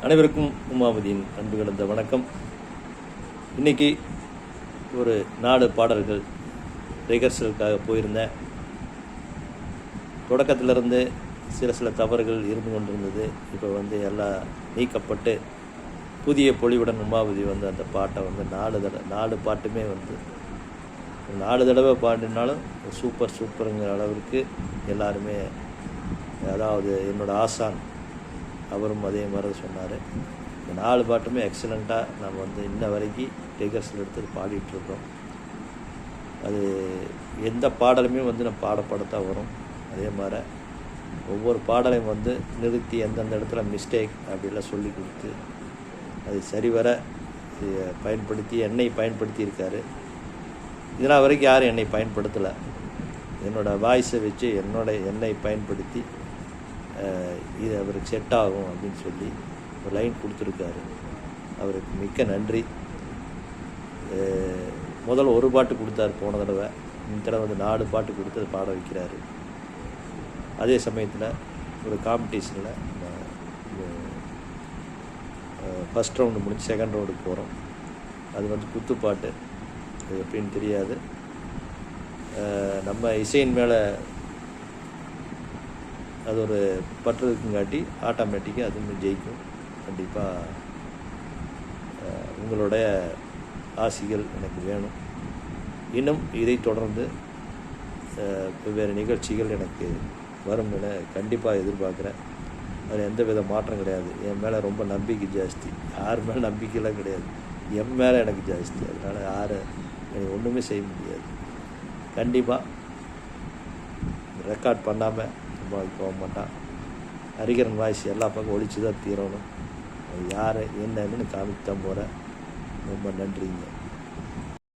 அனைவருக்கும் உமாபதியின் அன்பு கலந்த வணக்கம். இன்றைக்கி ஒரு 4 பாடல்கள் ரிஹர்சலுக்காக போயிருந்தேன். தொடக்கத்திலிருந்து சில தவறுகள் இருந்து கொண்டிருந்தது. இப்போ எல்லாம் நீக்கப்பட்டு புதிய பொலிவுடன் உமாபதி அந்த பாட்டை 4 பாட்டுமே 4 தடவை பாடினாலும் சூப்பருங்கிற அளவிற்கு எல்லாருமே, அதாவது என்னோடய ஆசான் அவரும் அதே மாதிரி சொன்னார். இந்த 4 பாட்டுமே எக்ஸலண்ட்டாக நம்ம இன்ன வரைக்கும் ரிஹர்சல் எடுத்து பாடிட்டுருக்கோம். அது எந்த பாடலுமே நம்ம பாடப்படத்தான் வரும். அதே மாதிரி ஒவ்வொரு பாடலையும் நிறுத்தி எந்தெந்த இடத்துல மிஸ்டேக் அப்படிலாம் சொல்லி கொடுத்து அது சரிவர பயன்படுத்தி என்னை பயன்படுத்தியிருக்காரு. இதனால் வரைக்கும் யாரும் என்னை பயன்படுத்தலை. என்னோடய வாய்ஸை வச்சு என்னை பயன்படுத்தி இது அவருக்கு செட் ஆகும் அப்படின்னு சொல்லி ஒரு லைன் கொடுத்துருக்காரு. அவருக்கு மிக்க நன்றி. முதல்ல ஒரு பாட்டு கொடுத்தாரு போன தடவை. இந்த தடவை 4 பாட்டு கொடுத்து அதை பாட வைக்கிறாரு. அதே சமயத்தில் ஒரு காம்படிஷனில் ஃபஸ்ட் ரவுண்டு முடிஞ்சு செகண்ட் ரவுண்டுக்கு போகிறோம். அது குத்துப்பாட்டு, அது எப்படின்னு தெரியாது. நம்ம இசையின் மேலே அது ஒரு பற்று இருக்குங்காட்டி ஆட்டோமேட்டிக்காக அதுவும் ஜெயிக்கும். கண்டிப்பாக உங்களுடைய ஆசிகள் எனக்கு வேணும். இன்னும் இதை தொடர்ந்து வெவ்வேறு நிகழ்ச்சிகள் எனக்கு வரும் என கண்டிப்பாக எதிர்பார்க்குறேன். அதில் எந்த வித மாற்றம் கிடையாது. என் மேலே ரொம்ப நம்பிக்கை ஜாஸ்தி. யார் மேலே நம்பிக்கையெல்லாம் கிடையாது, என் மேலே எனக்கு ஜாஸ்தி. அதனால் யாரும் எனக்கு ஒன்றுமே செய்ய முடியாது. கண்டிப்பாக ரெக்கார்ட் பண்ணாமல் போக மாட்டான். ஹரிகரன் வாய்ஸ் எல்லா பக்கம் ஒழிச்சு தான் தீரணும். அது யார் என்னன்னு காமித்தான் போகிறேன். ரொம்ப நன்றிங்க.